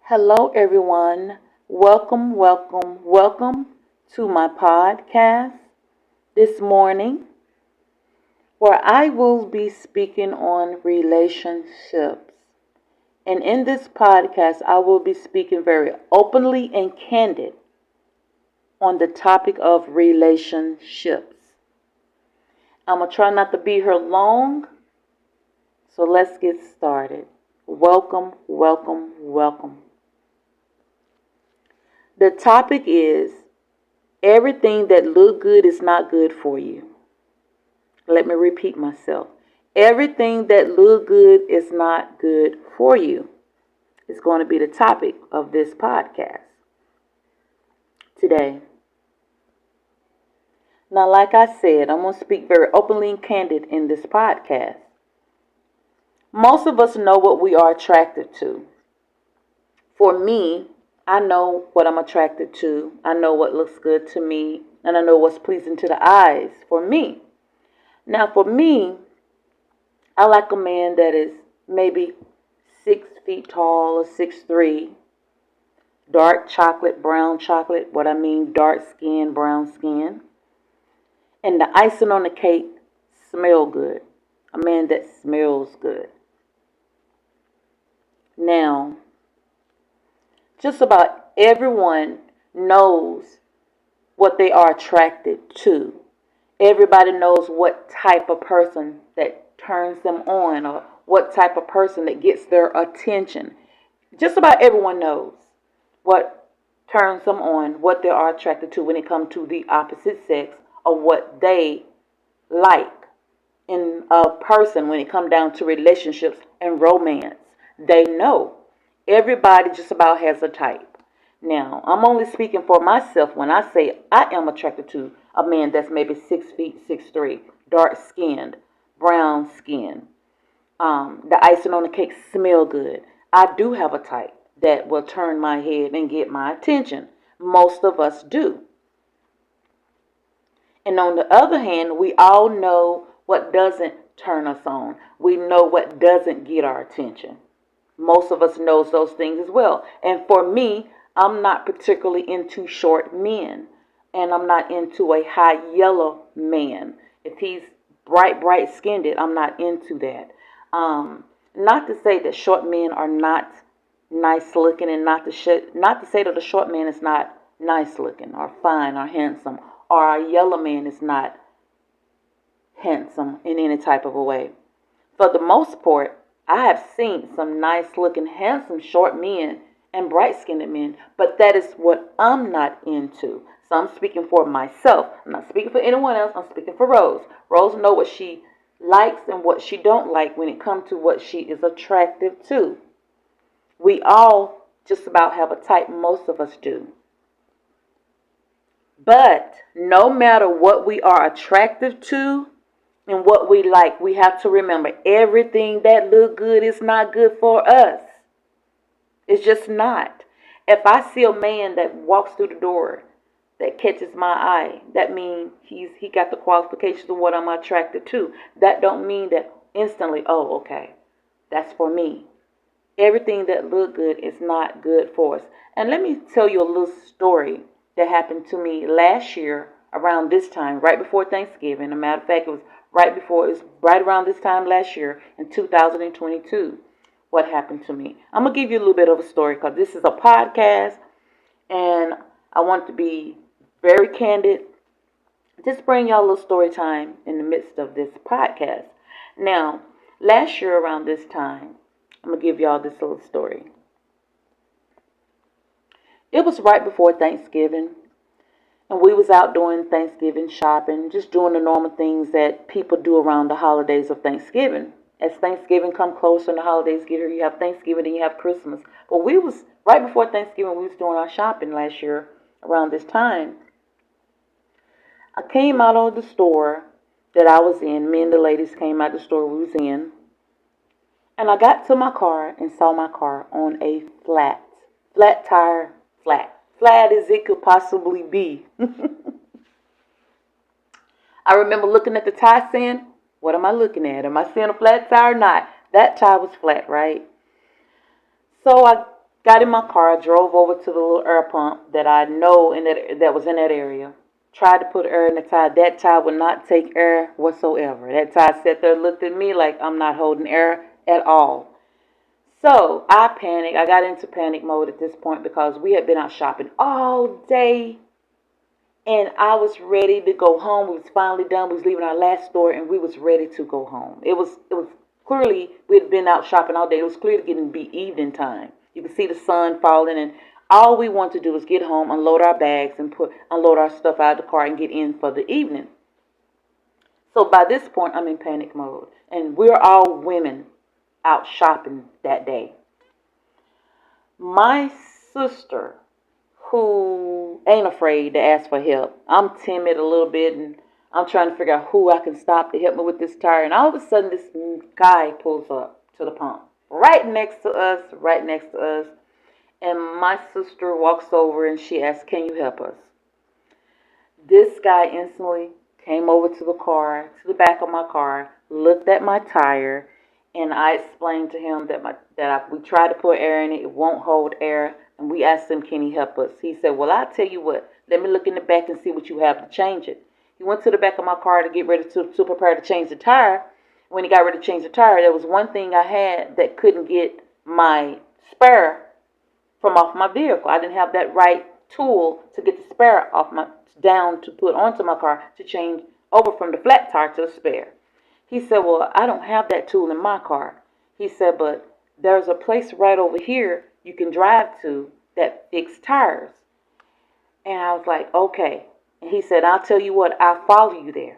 Hello, everyone. Welcome to my podcast this morning, where I will be speaking on relationships. And in this podcast, I will be speaking very openly and candid on the topic of relationships. I'm going to try not to be here long, so let's get started. Welcome. The topic is everything that look good is not good for you. Let me repeat myself. Everything that look good is not good for you. It's going to be the topic of this podcast today. Now, like I said, I'm going to speak very openly and candid in this podcast. Most of us know what we are attracted to. For me, I know what I'm attracted to. I know what looks good to me. And I know what's pleasing to the eyes for me. Now, for me, I like a man that is maybe 6 feet tall or 6'3", dark chocolate, brown chocolate. What I mean, dark skin, brown skin. And the icing on the cake, smell good. A man that smells good. Now, just about everyone knows what they are attracted to. Everybody knows what type of person that turns them on or what type of person that gets their attention. Just about everyone knows what turns them on, what they are attracted to when it comes to the opposite sex, or what they like in a person when it comes down to relationships and romance. They know. Everybody just about has a type. Now, I'm only speaking for myself when I say I am attracted to a man that's maybe 6 feet, 6'3", dark skinned, brown skin. The icing on the cake smell good. I do have a type that will turn my head and get my attention. Most of us do. And on the other hand, we all know what doesn't turn us on. We know what doesn't get our attention. Most of us knows those things as well. And for me, I'm not particularly into short men. And I'm not into a high yellow man. If he's bright skinned, I'm not into that. Not to say that short men are not nice looking, and not to say that a short man is not nice looking or fine or handsome, or a yellow man is not handsome in any type of a way. For the most part, I have seen some nice looking, handsome, short men and bright skinned men, but that is what I'm not into. So I'm speaking for myself. I'm not speaking for anyone else. I'm speaking for Rose. Rose knows what she likes and what she don't like when it comes to what she is attractive to. We all just about have a type, most of us do. But no matter what we are attractive to and what we like, we have to remember everything that look good is not good for us. It's just not. If I see a man that walks through the door that catches my eye, that means he got the qualifications of what I'm attracted to. That don't mean that instantly, oh, okay, that's for me. Everything that look good is not good for us. And let me tell you a little story that happened to me last year around this time, right before Thanksgiving. As a matter of fact, it was right around this time last year in 2022. What happened to me? I'm gonna give you a little bit of a story because this is a podcast, and I want to be very candid. Just bring y'all a little story time in the midst of this podcast. Now, last year around this time, I'm gonna give y'all this little story. It was right before Thanksgiving, and we was out doing Thanksgiving shopping, just doing the normal things that people do around the holidays of Thanksgiving. As Thanksgiving come closer and the holidays get here, you have Thanksgiving and you have Christmas. But we was right before Thanksgiving, we was doing our shopping last year around this time. I came out of the store that I was in. Me and the ladies came out of the store we was in. And I got to my car and saw my car on a flat tire, flat as it could possibly be. I remember looking at the tire saying, what am I looking at? Am I seeing a flat tire or not? That tire was flat, right? So I Got in my car, drove over to the little air pump that I know that was in that area. Tried to put air in the tire. That tire would not take air whatsoever. That tire sat there and looked at me like I'm not holding air at all. So I panicked. I got into panic mode at this point because we had been out shopping all day and I was ready to go home. We was finally done. We was leaving our last store and we was ready to go home. It was clearly we had been out shopping all day. It was clearly getting to be evening time. You could see the sun falling and all we wanted to do was get home, unload our bags and unload our stuff out of the car and get in for the evening. So by this point I'm in panic mode. And we're all women out shopping that day. My sister, who ain't afraid to ask for help. I'm timid a little bit and I'm trying to figure out who I can stop to help me with this tire. And all of a sudden, this guy pulls up to the pump right next to us, right next to us. And my sister walks over and she asks, "Can you help us?" This guy instantly came over to the car, to the back of my car, looked at my tire, and I explained to him we tried to put air in it, it won't hold air, and we asked him, "Can he help us?" He said, "Well, I'll tell you what, let me look in the back and see what you have to change it." He went to the back of my car to get ready to prepare to change the tire. When he got ready to change the tire, there was one thing I had that couldn't get my spare from off my vehicle. I didn't have that right tool to get the spare off my down to put onto my car to change over from the flat tire to the spare. He said, "Well, I don't have that tool in my car." He said, "But there's a place right over here you can drive to that fix tires." And I was like, "Okay." And he said, "I'll tell you what, I'll follow you there."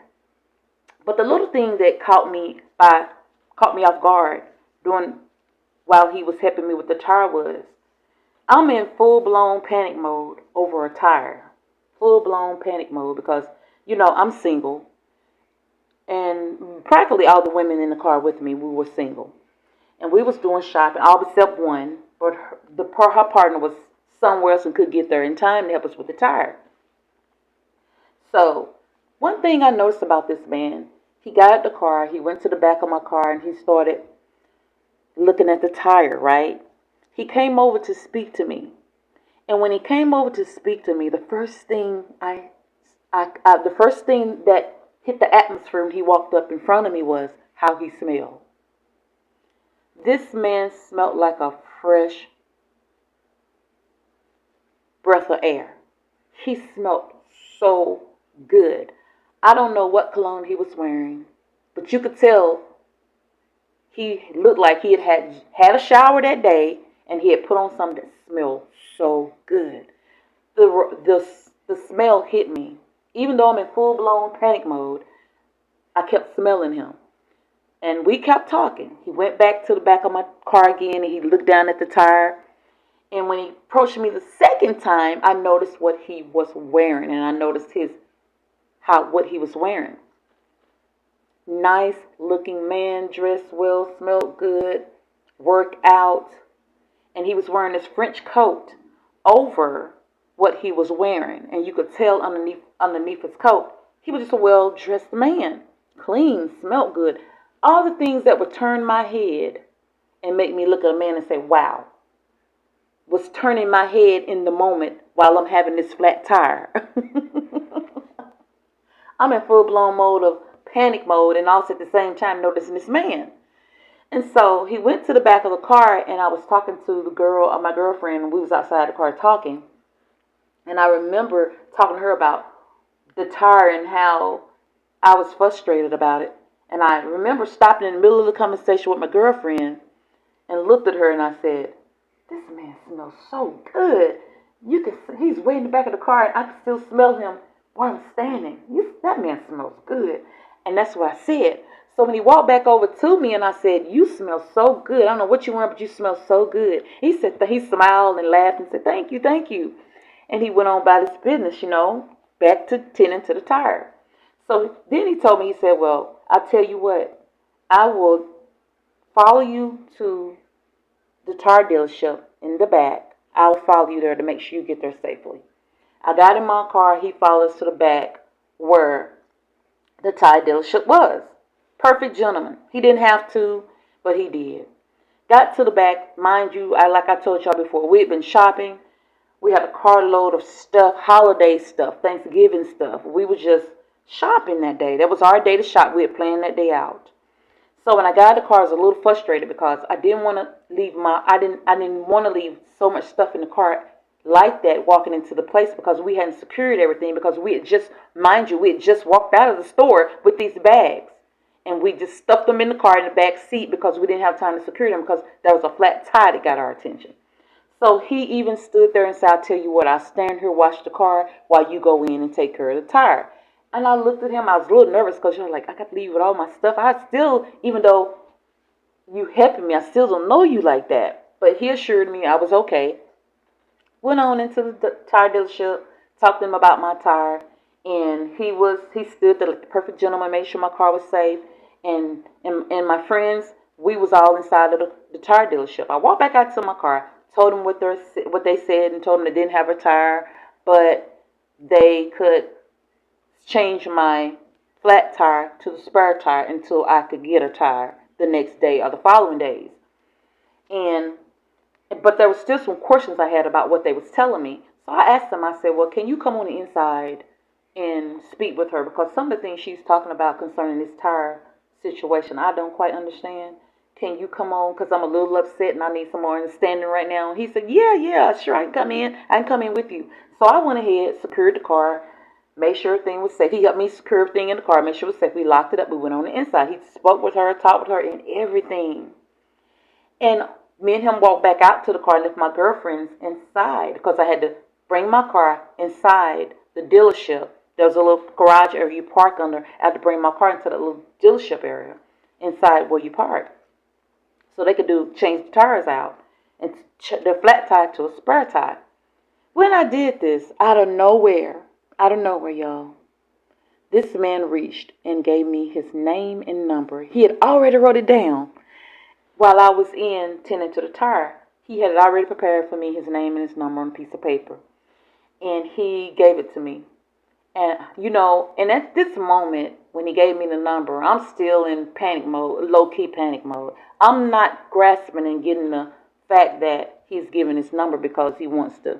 But the little thing that caught me off guard during while he was helping me with the tire was I'm in full blown panic mode over a tire. Full blown panic mode because I'm single and practically all the women in the car with me, we were single. And we was doing shopping, all except one, but her partner was somewhere else and could get there in time to help us with the tire. So, one thing I noticed about this man, he got out the car, he went to the back of my car, and he started looking at the tire, right? He came over to speak to me. And when he came over to speak to me, the first thing that hit the atmosphere when he walked up in front of me was how he smelled. This man smelled like a fresh breath of air. He smelled so good. I don't know what cologne he was wearing, but you could tell he looked like he had a shower that day and he had put on something that smelled so good. The smell hit me. Even though I'm in full blown panic mode, I kept smelling him. And we kept talking. He went back to the back of my car again and he looked down at the tire. And when he approached me the second time, I noticed what he was wearing, and I noticed what he was wearing. Nice looking man, dressed well, smelled good, worked out, and he was wearing this French coat over what he was wearing, and you could tell underneath his coat he was just a well dressed man, clean, smelled good, all the things that would turn my head and make me look at a man and say, "Wow," was turning my head in the moment while I'm having this flat tire. I'm in full blown mode of panic mode and also at the same time noticing this man. And so he went to the back of the car and I was talking to my girlfriend, and we was outside the car talking. And I remember talking to her about the tire and how I was frustrated about it. And I remember stopping in the middle of the conversation with my girlfriend and looked at her and I said, "This man smells so good. He's way in the back of the car and I can still smell him where I'm standing. That man smells good." And that's what I said. So when he walked back over to me and I said, "You smell so good. I don't know what you wearing, but you smell so good." He said, he smiled and laughed and said, "Thank you, thank you." And he went on about his business, back to tending to the tire. So then he told me, he said, "Well, I'll tell you what, I will follow you to the tire dealership in the back. I'll follow you there to make sure you get there safely." I got in my car. He followed us to the back where the tire dealership was. Perfect gentleman. He didn't have to, but he did. got to the back. Mind you, like I told y'all before, we had been shopping. We had a carload of stuff, holiday stuff, Thanksgiving stuff. We were just shopping that day. That was our day to shop. We had planned that day out. So when I got in the car, I was a little frustrated because I didn't want to leave I didn't want to leave so much stuff in the car like that walking into the place because we hadn't secured everything because we had just, mind you, we had just walked out of the store with these bags. And we just stuffed them in the car in the back seat because we didn't have time to secure them because there was a flat tire that got our attention. So he even stood there and said, I'll tell you what, I'll stand here, watch the car while you go in and take care of the tire. And I looked at him, I was a little nervous because you're like, I got to leave with all my stuff. I still, even though you helping me, I still don't know you like that. But he assured me I was okay. Went on into the tire dealership, talked to him about my tire, and he stood there like the perfect gentleman, made sure my car was safe, and my friends, we was all inside of the tire dealership. I walked back out to my car, told them what they said, and told them they didn't have a tire, but they could change my flat tire to the spare tire until I could get a tire the next day or the following days. But there was still some questions I had about what they was telling me. So I asked them, I said, well, can you come on the inside and speak with her? Because some of the things she's talking about concerning this tire situation, I don't quite understand. Can you come on? Because I'm a little upset and I need some more understanding right now. And he said, yeah, sure, I can come in. I can come in with you. So I went ahead, secured the car, made sure everything was safe. He helped me secure everything in the car, make sure it was safe. We locked it up. We went on the inside. He spoke with her, talked with her, and everything. And me and him walked back out to the car and left my girlfriends inside because I had to bring my car inside the dealership. There was a little garage area you park under. I had to bring my car into that little dealership area inside where you park. So they could change the tires out and the flat tire to a spare tire. When I did this, out of nowhere, y'all, this man reached and gave me his name and number. He had already wrote it down. While I was in tending to the tire, he had already prepared for me his name and his number on a piece of paper. And he gave it to me. And, and at this moment, when he gave me the number, I'm still in panic mode, low-key panic mode. I'm not grasping and getting the fact that he's giving his number because he wants to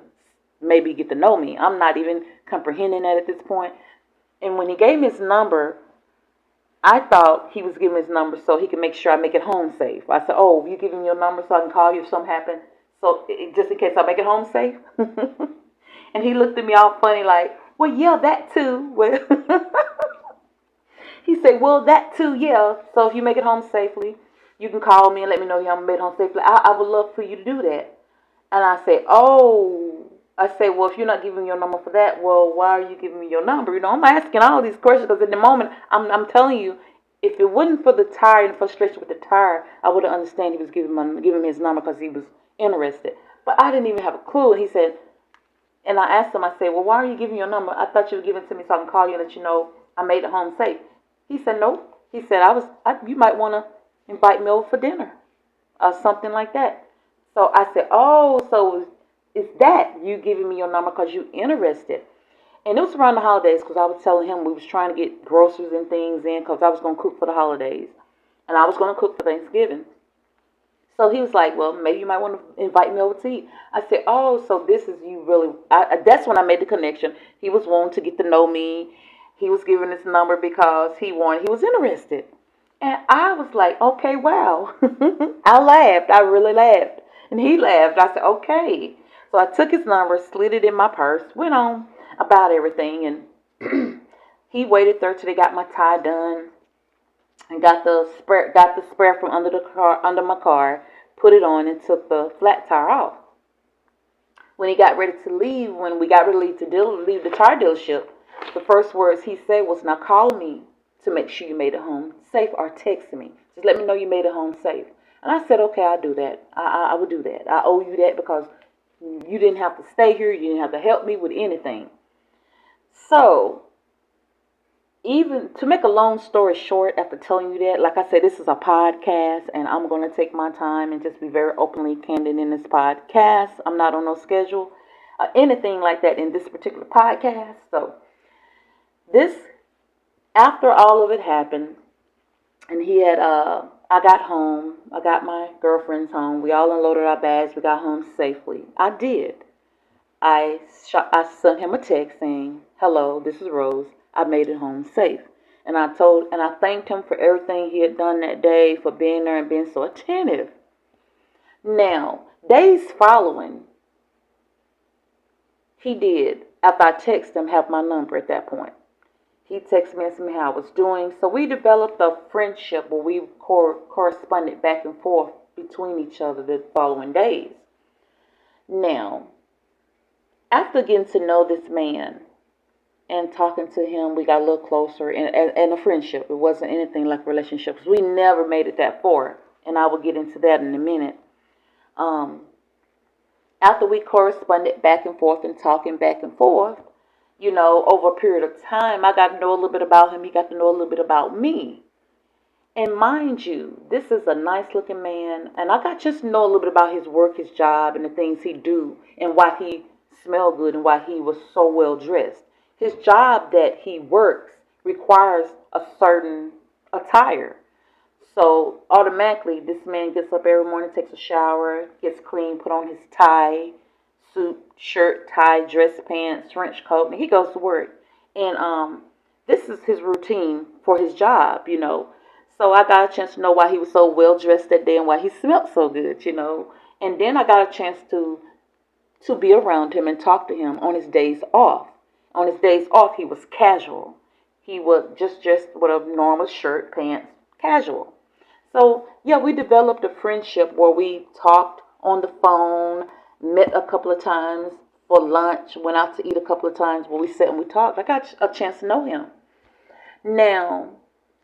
maybe get to know me. I'm not even comprehending that at this point. And when he gave me his number, I thought he was giving his number so he could make sure I make it home safe. I said, oh, you giving me your number so I can call you if something happens? So just in case I make it home safe? And he looked at me all funny like, well, yeah, that too. Well, he said, well, that too, yeah. So if you make it home safely, you can call me and let me know you haven't made it home safely. I would love for you to do that. And I said, well, if you're not giving me your number for that, well, why are you giving me your number? I'm asking all these questions because in the moment, I'm telling you, if it wasn't for the tire and frustration with the tire, I would have understood he was giving me his number because he was interested. But I didn't even have a clue. And he said, and I asked him, I said, well, why are you giving your number? I thought you were giving it to me so I can call you and let you know I made it home safe. He said, no. He said, you might want to invite me over for dinner or something like that. So I said, oh, so is that you giving me your number because you interested? And it was around the holidays because I was telling him we was trying to get groceries and things in because I was going to cook for the holidays. And I was going to cook for Thanksgiving. So he was like, well, maybe you might want to invite me over to eat. I said, oh, so this is you really. That's when I made the connection. He was wanting to get to know me. He was giving his number because he was interested. And I was like, okay, wow. I laughed. I really laughed. And he laughed. I said, okay. So I took his number, slid it in my purse, went on about everything. And he waited there till they got my tie done. And got the spare from under my car, put it on, and took the flat tire off. When we got ready to leave the tire dealership, the first words he said was, "Now call me to make sure you made it home safe, or text me. Just let me know you made it home safe." And I said, "Okay, I'll do that. I will do that. I owe you that because you didn't have to stay here. You didn't have to help me with anything." So, even to make a long story short, after telling you that, like I said, this is a podcast, and I'm going to take my time and just be very openly candid in this podcast. I'm not on no schedule or anything like that in this particular podcast. So, after all of it happened, and I I got home. I got my girlfriends home. We all unloaded our bags. We got home safely. I did. I sent him a text saying, "Hello, this is Rose. I made it home safe." And I thanked him for everything he had done that day, for being there and being so attentive. Now, days following, he did, after I texted him, have my number at that point. He texted me and asked me how I was doing. So we developed a friendship where we corresponded back and forth between each other the following days. Now, after getting to know this man and talking to him, we got a little closer and a friendship. It wasn't anything like relationships. We never made it that far. And I will get into that in a minute. Um, After we corresponded back and forth and talking back and forth, over a period of time, I got to know a little bit about him. He got to know a little bit about me. And mind you, this is a nice looking man, and I got just to know a little bit about his work, his job, and the things he do, and why he smelled good and why he was so well dressed. His job that he works requires a certain attire. So automatically, this man gets up every morning, takes a shower, gets clean, put on his tie, suit, shirt, tie, dress pants, French coat, and he goes to work. And this is his routine for his job. So I got a chance to know why he was so well dressed that day and why he smelled so good. And then I got a chance to be around him and talk to him on his days off. On his days off, he was casual. He was just dressed with a normal shirt, pants, casual. So, yeah, we developed a friendship where we talked on the phone, met a couple of times for lunch, went out to eat a couple of times where we sat and we talked. I got a chance to know him. Now,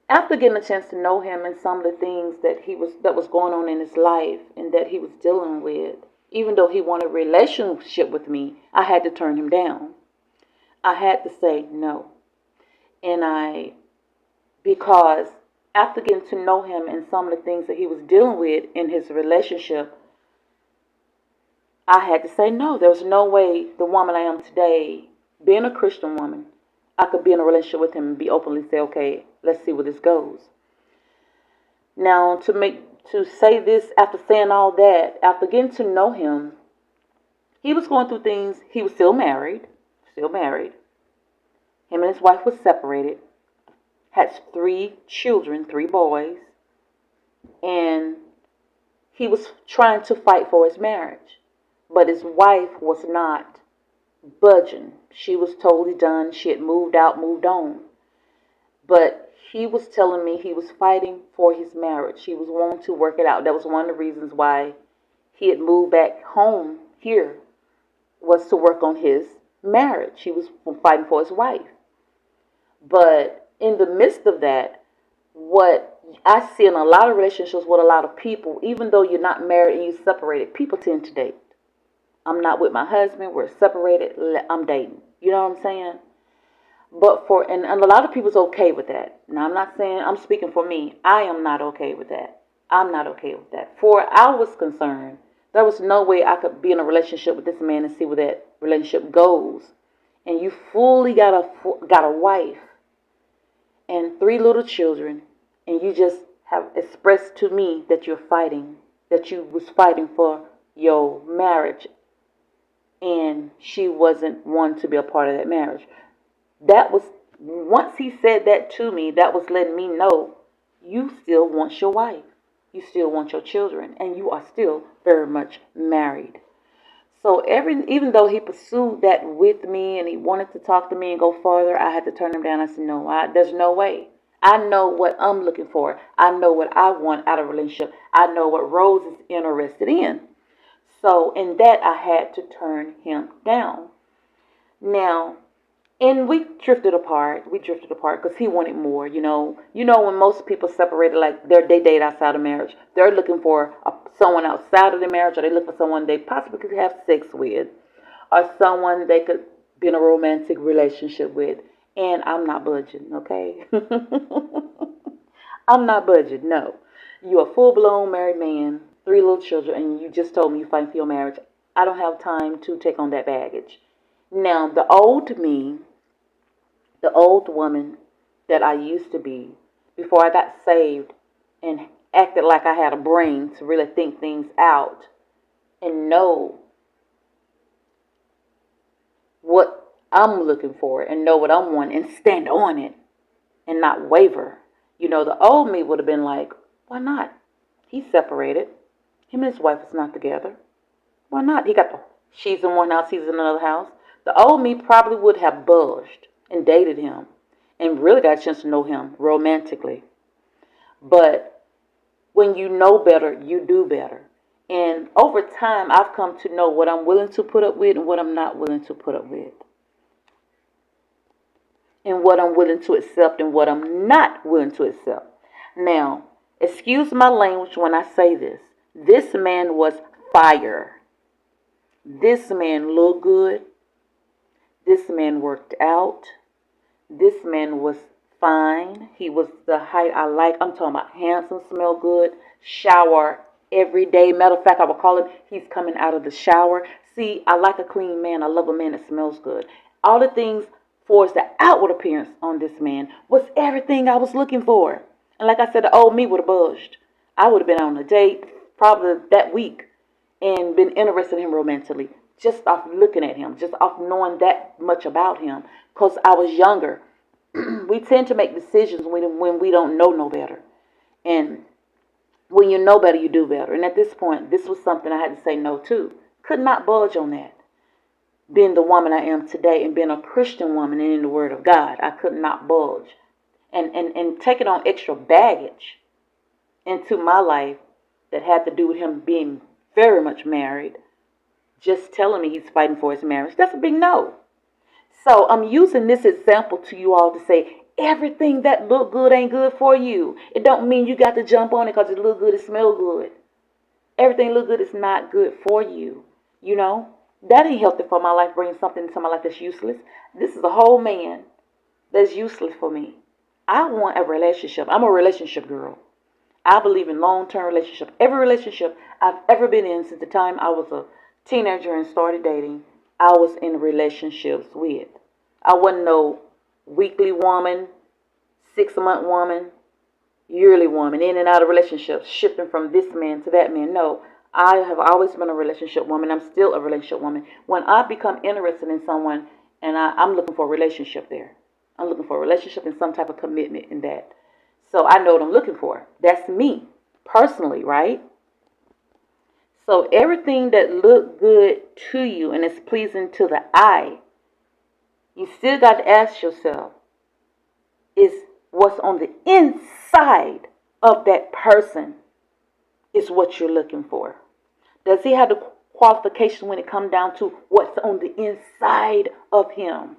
after getting a chance to know him and some of the things that was going on in his life and that he was dealing with, even though he wanted a relationship with me, I had to turn him down. I had to say no. Because after getting to know him and some of the things that he was dealing with in his relationship, I had to say no. There was no way the woman I am today, being a Christian woman, I could be in a relationship with him and be openly say, okay, let's see where this goes. Now, to say this after saying all that, after getting to know him, he was going through things. He was still married. Him and his wife was separated. Had 3 children, 3 boys. And he was trying to fight for his marriage. But his wife was not budging. She was totally done. She had moved out, moved on. But he was telling me he was fighting for his marriage. He was wanting to work it out. That was one of the reasons why he had moved back home here, was to work on his marriage. He was fighting for his wife. But in the midst of that, what I see in a lot of relationships with a lot of people, even though you're not married and you're separated, people tend to date. I'm not with my husband, we're separated, I'm dating. You know what I'm saying? And a lot of people's okay with that. Now, I'm not saying, I'm speaking for me. I am not okay with that. I'm not okay with that. For I was concerned, there was no way I could be in a relationship with this man and see where that relationship goes. And you fully got a wife and 3 little children, and you just have expressed to me that that you was fighting for your marriage, and she wasn't one to be a part of that marriage. Once he said that to me, that was letting me know you still want your wife, you still want your children, and you are still very much married. So even though he pursued that with me and he wanted to talk to me and go further, I had to turn him down. I said, no, there's no way. I know what I'm looking for. I know what I want out of a relationship. I know what Rose is interested in. So in that, I had to turn him down. Now, and we drifted apart. Because he wanted more. When most people separated, like they date outside of marriage, they're looking for someone outside of the marriage, or they look for someone they possibly could have sex with, or someone they could be in a romantic relationship with. And I'm not budging, okay? I'm not budging, no. You're a full-blown married man, 3 little children, and you just told me you're fighting for your marriage. I don't have time to take on that baggage. Now, the old woman that I used to be before I got saved and acted like I had a brain to really think things out and know what I'm looking for and know what I'm wanting and stand on it and not waver. The old me would have been like, why not? He's separated. Him and his wife is not together. Why not? She's in one house, he's in another house. The old me probably would have budged and dated him and really got a chance to know him romantically. But when you know better, you do better. And over time, I've come to know what I'm willing to put up with and what I'm not willing to put up with. And what I'm willing to accept and what I'm not willing to accept. Now, excuse my language when I say this. This man was fire. This man looked good. This man worked out. This man was fine. He was the height I like. I'm talking about handsome, smell good, shower every day. Matter of fact, I would call him, he's coming out of the shower. See, I like a clean man. I love a man that smells good. All the things for the outward appearance on this man was everything I was looking for. And like I said, the old me would have budged. I would have been on a date probably that week and been interested in him romantically, just off looking at him, just off knowing that much about him, because I was younger. We tend to make decisions when we don't know no better. And when you know better, you do better. And at this point, this was something I had to say no to. Could not budge on that. Being the woman I am today and being a Christian woman and in the Word of God, I could not budge. And taking on extra baggage into my life that had to do with him being very much married, just telling me he's fighting for his marriage, that's a big no. So I'm using this example to you all to say everything that look good ain't good for you. It don't mean you got to jump on it because it look good, it smell good. Everything look good is not good for you. That ain't healthy for my life, bringing something into my life that's useless. This is a whole man that's useless for me. I want a relationship. I'm a relationship girl. I believe in long-term relationship. Every relationship I've ever been in since the time I was a teenager and started dating, I was in relationships with. I wasn't no weekly woman, 6-month woman, yearly woman, in and out of relationships, shifting from this man to that man. No, I have always been a relationship woman. I'm still a relationship woman. When I become interested in someone and I'm looking for a relationship there. I'm looking for a relationship and some type of commitment in that. So I know what I'm looking for. That's me, personally, right? So everything that look good to you and is pleasing to the eye, you still got to ask yourself, is what's on the inside of that person is what you're looking for? Does he have the qualification when it comes down to what's on the inside of him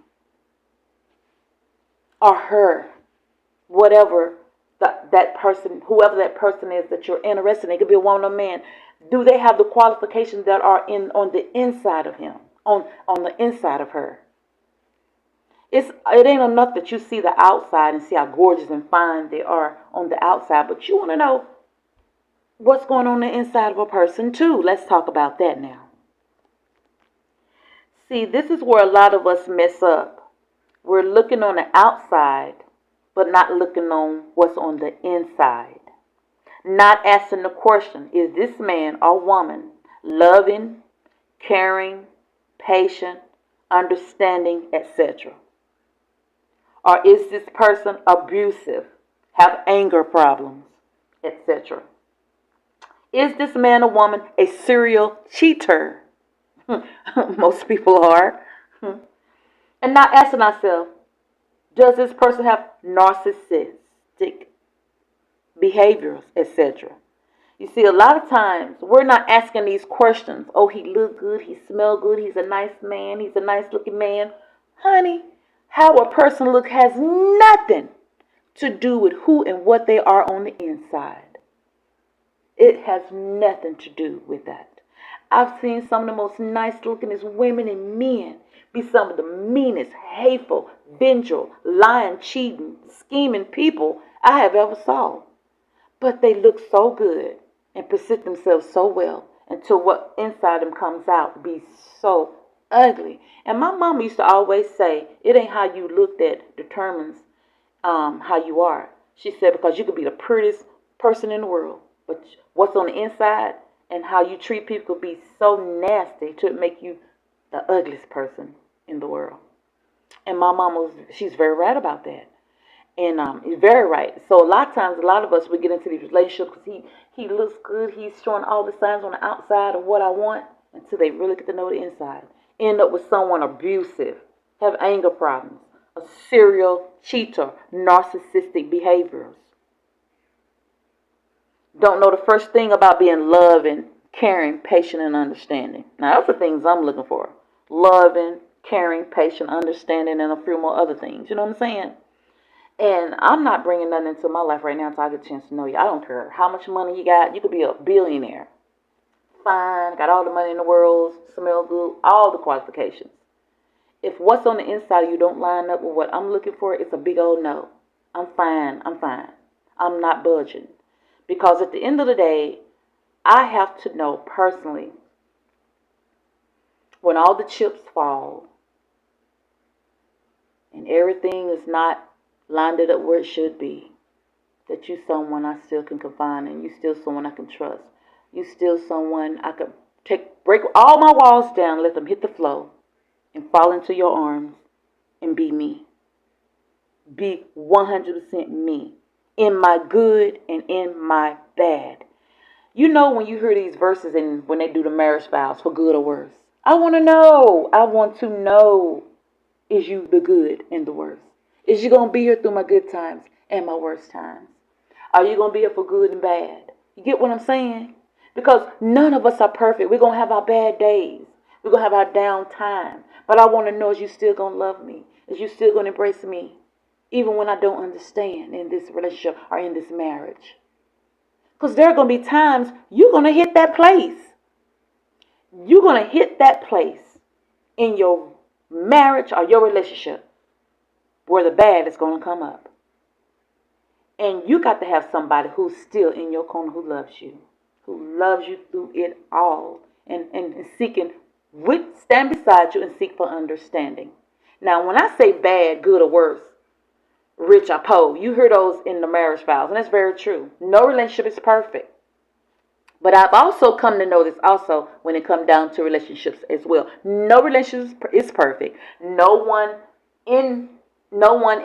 or her? Whatever that person, whoever that person is that you're interested in, it could be a woman or man. Do they have the qualifications that are on the inside of him, on the inside of her? It ain't enough that you see the outside and see how gorgeous and fine they are on the outside, but you want to know what's going on the inside of a person too. Let's talk about that now. See, this is where a lot of us mess up. We're looking on the outside, but not looking on what's on the inside. Not asking the question, is this man or woman loving, caring, patient, understanding, etc.? Or is this person abusive, have anger problems, etc.? Is this man or woman a serial cheater? Most people are. And not asking ourselves, does this person have narcissistic behaviors, etc.? You see, a lot of times we're not asking these questions. Oh, he look good, he smell good, he's a nice man, he's a nice looking man. Honey, how a person look has nothing to do with who and what they are on the inside. It has nothing to do with that. I've seen some of the most nice lookingest women and men be some of the meanest, hateful, vengeful, lying, cheating, scheming people I have ever saw. But they look so good and present themselves so well until what inside them comes out be so ugly. And my mom used to always say, it ain't how you look that determines how you are. She said, because you could be the prettiest person in the world. But what's on the inside and how you treat people could be so nasty to make you the ugliest person in the world. And my mama, she's very right about that. And he's very right. So a lot of times, a lot of us, we get into these relationships because he looks good. He's showing all the signs on the outside of what I want until they really get to know the inside. End up with someone abusive, have anger problems, a serial cheater, narcissistic behaviors. Don't know the first thing about being loving, caring, patient, and understanding. Now, that's the things I'm looking for. Loving, caring, patient, understanding, and a few more other things. You know what I'm saying? And I'm not bringing nothing into my life right now until I get a chance to know you. I don't care how much money you got. You could be a billionaire. Fine, got all the money in the world, smell good, all the qualifications. If what's on the inside of you don't line up with what I'm looking for, it's a big old no. I'm fine. I'm not budging. Because at the end of the day, I have to know personally when all the chips fall and everything is not lined it up where it should be, that you someone I still can confide in. You still someone I can trust. You still someone I could break all my walls down, let them hit the floor, and fall into your arms and be me. Be 100% me. In my good and in my bad. You know when you hear these verses and when they do the marriage vows, for good or worse. I want to know. I want to know. Is you the good and the worst? Is you going to be here through my good times and my worst times? Are you going to be here for good and bad? You get what I'm saying? Because none of us are perfect. We're going to have our bad days. We're going to have our down time. But I want to know, is you still going to love me? Is you still going to embrace me? Even when I don't understand in this relationship or in this marriage. Because there are going to be times you're going to hit that place. You're going to hit that place in your marriage or your relationship where the bad is going to come up. And you got to have somebody who's still in your corner who loves you through it all. And seeking, stand beside you and seek for understanding. Now, when I say bad, good, or worse, rich or poor, you hear those in the marriage vows, and that's very true. No relationship is perfect. But I've also come to know this also when it comes down to relationships as well. No relationship is perfect. No one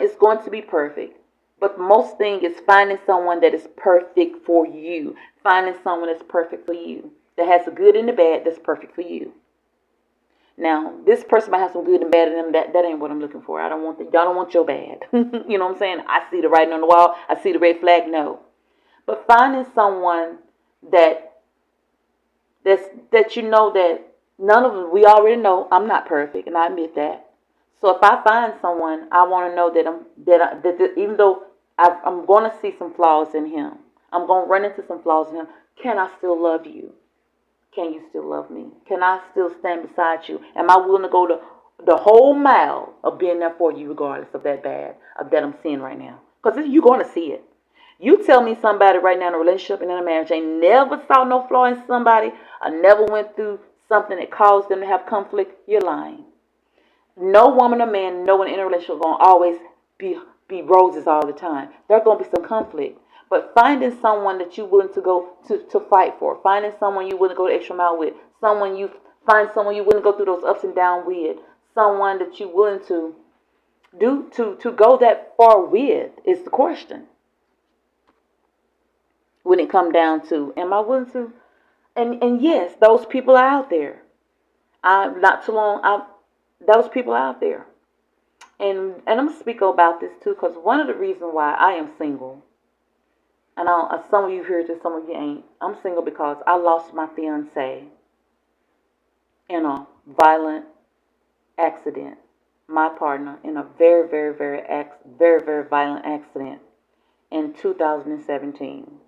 is going to be perfect. But most thing is finding someone that is perfect for you. Finding someone that's perfect for you. That has the good and the bad that's perfect for you. Now, this person might have some good and bad in them. That ain't what I'm looking for. Y'all don't want your bad. You know what I'm saying? I see the writing on the wall. I see the red flag. No. But finding someone that you know that none of them, we already know I'm not perfect, and I admit that. So if I find someone, I want to know that even though I'm going to see some flaws in him, I'm going to run into some flaws in him. Can I still love you? Can you still love me? Can I still stand beside you? Am I willing to go the whole mile of being there for you regardless of that bad, of that I'm seeing right now? Because you're going to see it. You tell me somebody right now in a relationship and in a marriage ain't never saw no flaw in somebody or never went through something that caused them to have conflict, you're lying. No woman or man, no one in a relationship going to always be roses all the time. There's going to be some conflict. But finding someone that you're willing to go to fight for, finding someone you're willing to go the extra mile with, someone you're willing to go through those ups and downs with, someone that you're willing to go that far with is the question. When it come down to, am I willing to? And yes, those people are out there. Those people are out there. And I'm going to speak about this too, because one of the reasons why I am single, and some of you heard this, some of you ain't. I'm single because I lost my fiance in a violent accident. My partner in a very, very, very, very, very violent accident in 2017.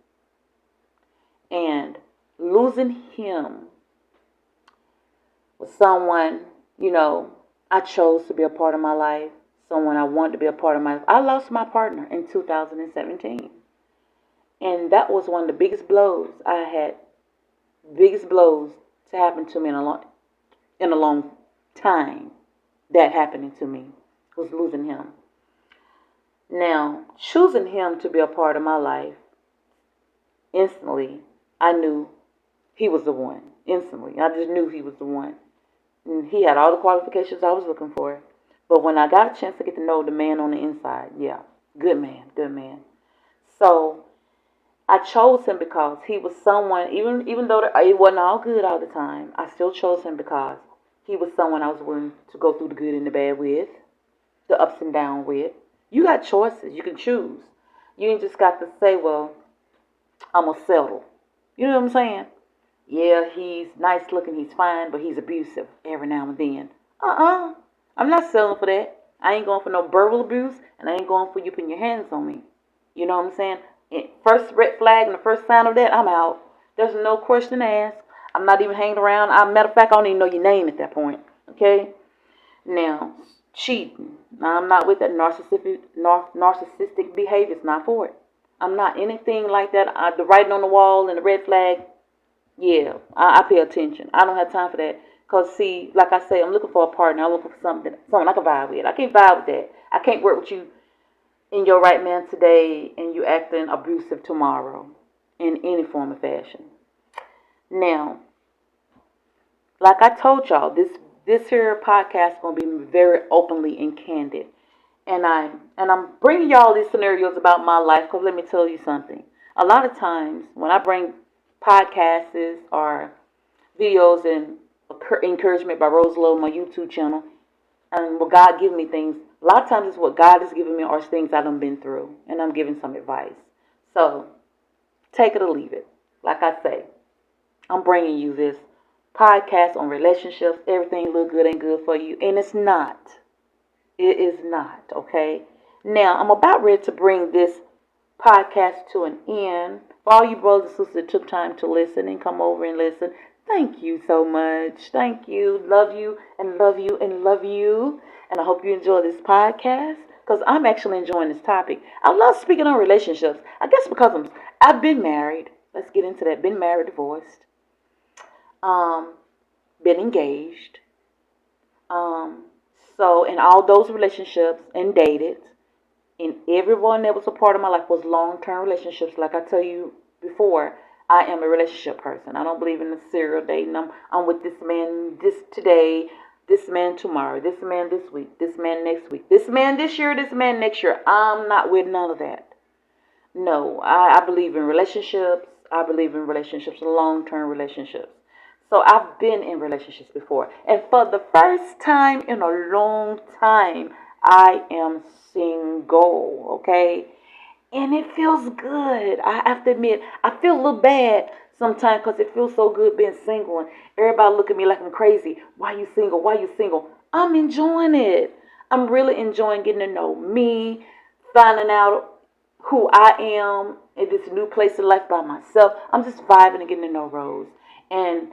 And losing him was someone, I chose to be a part of my life, someone I wanted to be a part of my life. I lost my partner in 2017. And that was one of the biggest blows to happen to me in a long time. That happening to me was losing him. Now, choosing him to be a part of my life instantly, I knew he was the one. Instantly, I just knew he was the one. And he had all the qualifications I was looking for. But when I got a chance to get to know the man on the inside, yeah, good man, good man. So I chose him because he was someone, even though it wasn't all good all the time, I still chose him because he was someone I was willing to go through the good and the bad with, the ups and downs with. You got choices. You can choose. You ain't just got to say, well, I'm going to settle. You know what I'm saying? Yeah, he's nice looking, he's fine, but he's abusive every now and then. Uh-uh. I'm not settling for that. I ain't going for no verbal abuse, and I ain't going for you putting your hands on me. You know what I'm saying? First red flag and the first sign of that, I'm out. There's no question asked. I'm not even hanging around. Matter of fact, I don't even know your name at that point. Okay? Now, cheating. Now, I'm not with that narcissistic behavior. It's not for it. I'm not anything like that. The writing on the wall and the red flag, yeah, I pay attention. I don't have time for that. Because, see, like I say, I'm looking for a partner. I'm looking for something I can vibe with. I can't vibe with that. I can't work with you in your right man today and you acting abusive tomorrow in any form of fashion. Now, like I told y'all, this here podcast is gonna be very openly and candid, and I'm bringing y'all these scenarios about my life because let me tell you something. A lot of times when I bring podcasts or videos and encouragement by Rose Lowe, my YouTube channel, and what God give me things. A lot of times it's what God has given me or things I've been through, and I'm giving some advice. So take it or leave it. Like I say, I'm bringing you this podcast on relationships. Everything look good ain't good for you, and it's not. It is not. Okay. Now I'm about ready to bring this podcast to an end. For all you brothers and sisters that took time to listen and come over and listen, thank you so much. Thank you. Love you and love you and love you. And I hope you enjoy this podcast because I'm actually enjoying this topic. I love speaking on relationships. I guess because I've been married. Let's get into that. Been married, divorced. Um, been engaged. Um, so in all those relationships and dated. And everyone that was a part of my life was long-term relationships. Like I tell you before, I am a relationship person. I don't believe in the serial dating. I'm with this man this today, this man tomorrow, this man this week, this man next week, this man this year, this man next year. I'm not with none of that. No, I believe in relationships. I believe in relationships, long-term relationships. So I've been in relationships before. And for the first time in a long time, I am single, okay? And it feels good. I have to admit, I feel a little bad sometimes because it feels so good being single. And everybody look at me like I'm crazy. Why you single? Why you single? I'm enjoying it. I'm really enjoying getting to know me, finding out who I am in this new place in life by myself. I'm just vibing and getting to know Rose. And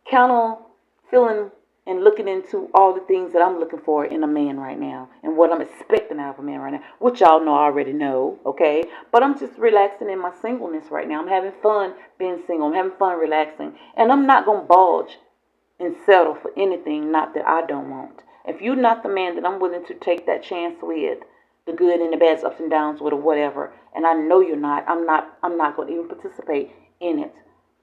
count on feeling and looking into all the things that I'm looking for in a man right now and what I'm expecting out of a man right now, which y'all know I already know, okay? But I'm just relaxing in my singleness right now. I'm having fun being single. I'm having fun relaxing. And I'm not going to bulge and settle for anything not that I don't want. If you're not the man that I'm willing to take that chance with, the good and the bad, ups and downs with or whatever, and I know you're not, I'm not going to even participate in it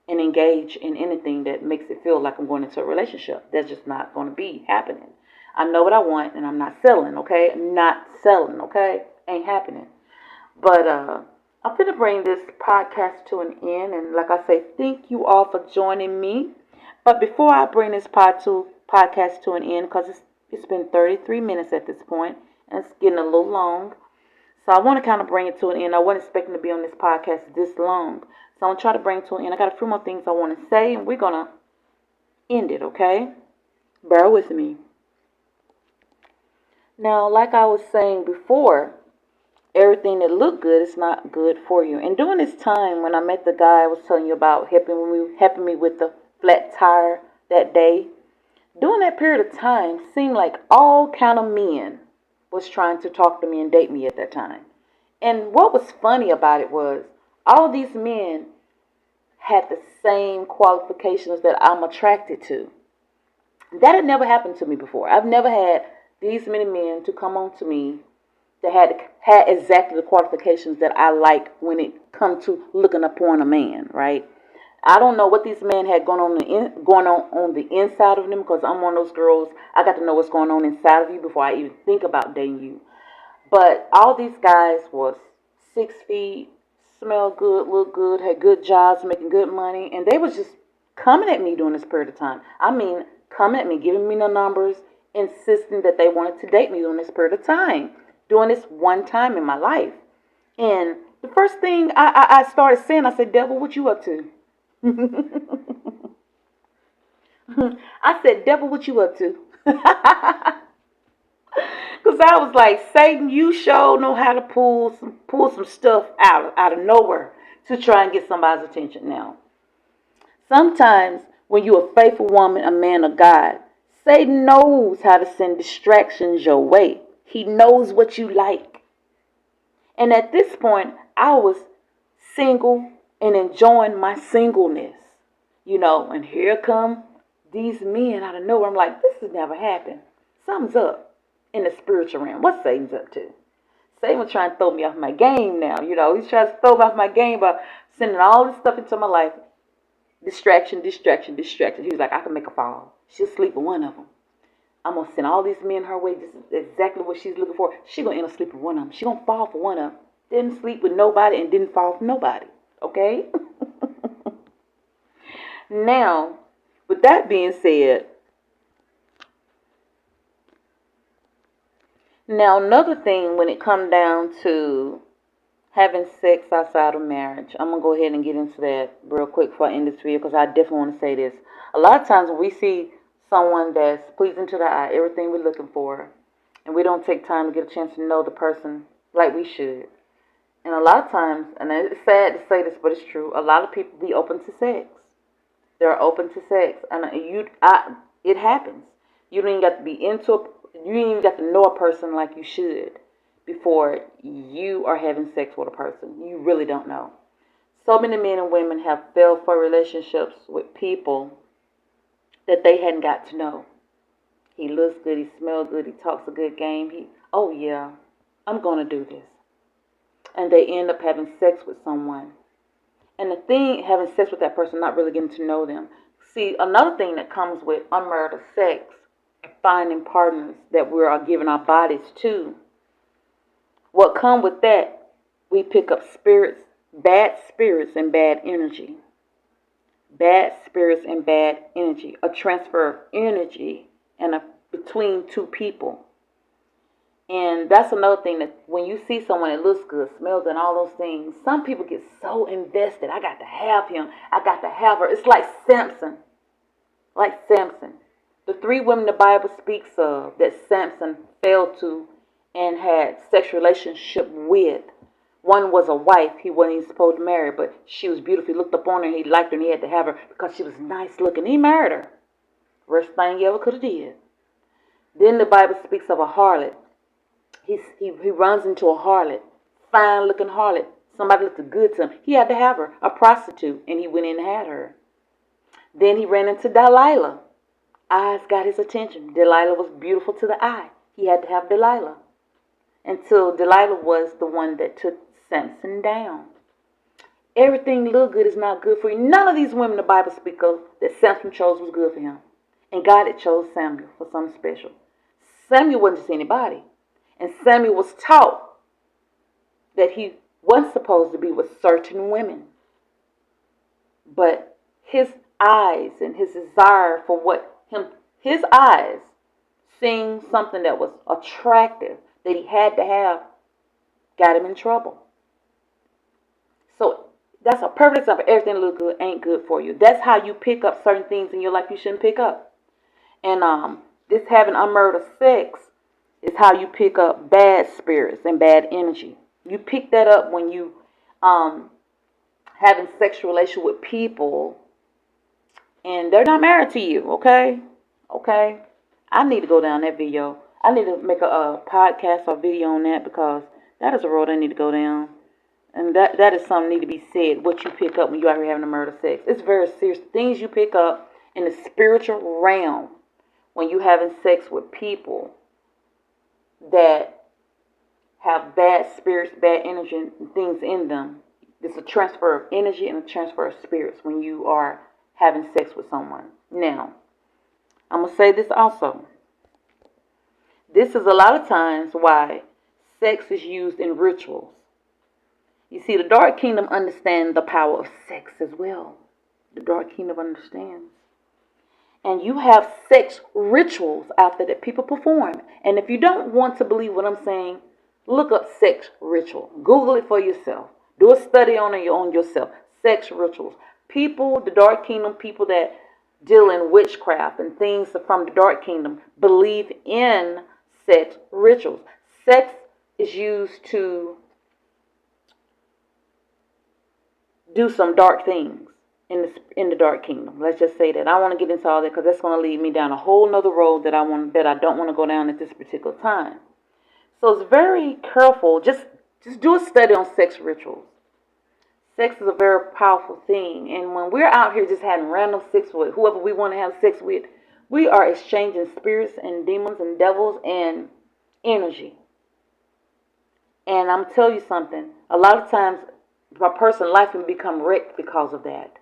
and engage in anything that makes it feel like I'm going into a relationship. That's just not going to be happening. I know what I want and I'm not selling, okay? Not selling, okay? Ain't happening. But I'm going to bring this podcast to an end. And like I say, thank you all for joining me. But before I bring this podcast to an end, because it's been 33 minutes at this point, and it's getting a little long. So I want to kind of bring it to an end. I wasn't expecting to be on this podcast this long. So I'm going to try to bring it to an end. I got a few more things I want to say, and we're going to end it, okay? Bear with me. Now, like I was saying before, everything that looked good is not good for you. And during this time, when I met the guy I was telling you about helping me with the flat tire that day, during that period of time, seemed like all kind of men was trying to talk to me and date me at that time. And what was funny about it was all these men had the same qualifications that I'm attracted to. That had never happened to me before. I've never had these many men to come on to me that had exactly the qualifications that I like when it comes to looking upon a man, right? I don't know what these men had going on the inside of them, because I'm one of those girls. I got to know what's going on inside of you before I even think about dating you. But all these guys was 6 feet, smelled good, looked good, had good jobs, making good money, and they was just coming at me during this period of time. I mean, coming at me, giving me the numbers, insisting that they wanted to date me during this period of time, during this one time in my life. And the first thing I started saying, I said, "Devil, what you up to?" I said, "Devil, what you up to?" Cause I was like, Satan, you sure know how to pull some stuff out of nowhere to try and get somebody's attention. Now, sometimes when you're a faithful woman, a man of God, Satan knows how to send distractions your way. He knows what you like. And at this point, I was single and enjoying my singleness. And here come these men out of nowhere. I'm like, this has never happened. Something's up in the spiritual realm. What's Satan's up to? Satan was trying to throw me off my game now. He's trying to throw me off my game by sending all this stuff into my life. Distraction, distraction, distraction. He was like, I can make her fall. She'll sleep with one of them. I'm going to send all these men her way. This is exactly what she's looking for. She's going to end up sleeping with one of them. She's going to fall for one of them. Didn't sleep with nobody and didn't fall for nobody. Okay? Now, with that being said, now another thing when it comes down to having sex outside of marriage, I'm going to go ahead and get into that real quick before I end this video, because I definitely want to say this. A lot of times when we see someone that's pleasing to the eye, everything we're looking for, and we don't take time to get a chance to know the person like we should. And a lot of times, and it's sad to say this, but it's true, a lot of people be open to sex. They're open to sex, and it happens. You don't even got to be you don't even got to know a person like you should before you are having sex with a person. You really don't know. So many men and women have failed for relationships with people that they hadn't got to know. He looks good, he smells good, he talks a good game. Oh yeah, I'm going to do this. And they end up having sex with someone. And the thing, having sex with that person, not really getting to know them. See, another thing that comes with unmerited sex, finding partners that we are giving our bodies to. What come with that, we pick up bad spirits and bad energy. Bad spirits and bad energy. A transfer of energy between two people. And that's another thing, that when you see someone that looks good, smells good, and all those things, some people get so invested. I got to have him. I got to have her. It's like Samson. Like Samson. The 3 women the Bible speaks of that Samson fell to and had sexual relationship with. One was a wife he wasn't even supposed to marry, but she was beautiful. He looked up on her and he liked her and he had to have her because she was nice looking. He married her. Worst thing he ever could have did. Then the Bible speaks of a harlot. He runs into a harlot, fine looking harlot. Somebody looked good to him. He had to have her, a prostitute, and he went in and had her. Then he ran into Delilah. Eyes got his attention. Delilah was beautiful to the eye. He had to have Delilah. Until Delilah was the one that took Samson down. Everything look good is not good for you. None of these women the Bible speaks of that Samson chose was good for him. And God had chose Samuel for something special. Samuel wasn't just anybody. And Samuel was taught that he wasn't supposed to be with certain women. But his eyes and his desire for his eyes seeing something that was attractive that he had to have got him in trouble. So that's a perfect example. Everything that looks good ain't good for you. That's how you pick up certain things in your life you shouldn't pick up. And this having unmerited sex is how you pick up bad spirits and bad energy. You pick that up when you having sexual relation with people and they're not married to you, okay? Okay? I need to go down that video. I need to make a podcast or video on that, because that is a road I need to go down. And that is something need to be said, what you pick up when you're out here having a murder sex. It's very serious. Things you pick up in the spiritual realm when you having sex with people that have bad spirits, bad energy, and things in them. It's a transfer of energy and a transfer of spirits when you are having sex with someone. Now, I'm going to say this also. This is a lot of times why sex is used in rituals. You see, the Dark Kingdom understands the power of sex as well. The Dark Kingdom understands. And you have sex rituals out there that people perform. And if you don't want to believe what I'm saying, look up sex ritual. Google it for yourself. Do a study on it on yourself. Sex rituals. People, the Dark Kingdom, people that deal in witchcraft and things from the Dark Kingdom believe in sex rituals. Sex is used to do some dark things in the Dark Kingdom. Let's just say that. I want to get into all that because that's going to lead me down a whole nother road that I don't want to go down at this particular time. So it's very careful. Just do a study on sex rituals. Sex is a very powerful thing, and when we're out here just having random sex with whoever we want to have sex with, we are exchanging spirits and demons and devils and energy. And I'm telling you something. A lot of times, a person's life can become wrecked because of that.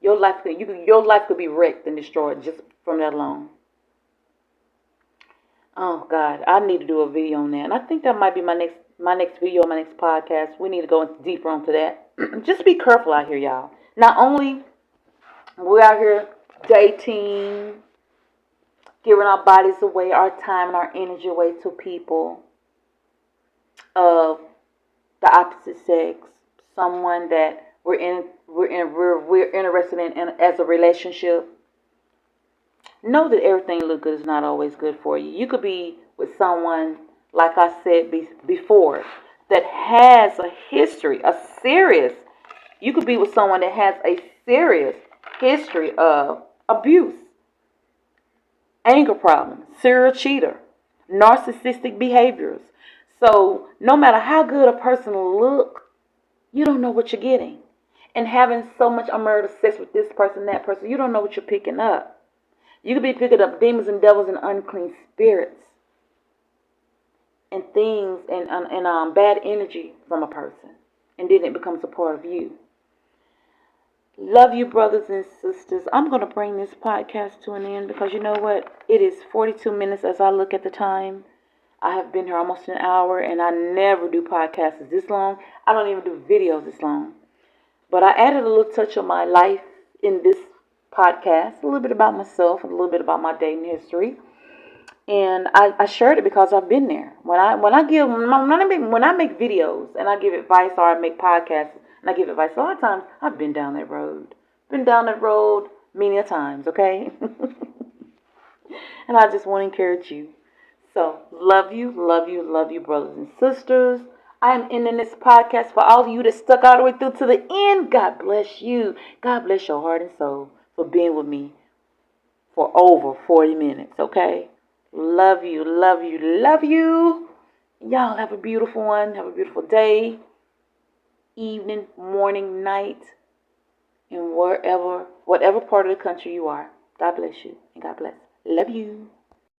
Your life could be wrecked and destroyed just from that alone. Oh God, I need to do a video on that, and I think that might be my next video, my next podcast. We need to go deeper onto that. Just be careful out here, y'all. Not only we're out here dating, giving our bodies away, our time and our energy away to people of the opposite sex, someone that we're interested in as a relationship. Know that everything look good is not always good for you. You could be with someone, like I said before, that has a history, you could be with someone that has a serious history of abuse, anger problems, serial cheater, narcissistic behaviors. So no matter how good a person look, you don't know what you're getting. And having so much unmerited sex with this person, that person, you don't know what you're picking up. You could be picking up demons and devils and unclean spirits and things and bad energy from a person. And then it becomes a part of you. Love you, brothers and sisters. I'm going to bring this podcast to an end because you know what? It is 42 minutes as I look at the time. I have been here almost an hour, and I never do podcasts this long. I don't even do videos this long. But I added a little touch of my life in this podcast, a little bit about myself, a little bit about my dating history. And I shared it because I've been there. When I make videos and I give advice, or I make podcasts and I give advice, a lot of times I've been down that road. Been down that road many a times, okay? And I just want to encourage you. So, love you, brothers and sisters. I am ending this podcast for all of you that stuck all the way through to the end. God bless you. God bless your heart and soul for being with me for over 40 minutes, okay? Love you. Y'all have a beautiful one. Have a beautiful day, evening, morning, night, and whatever part of the country you are. God bless you and God bless. Love you.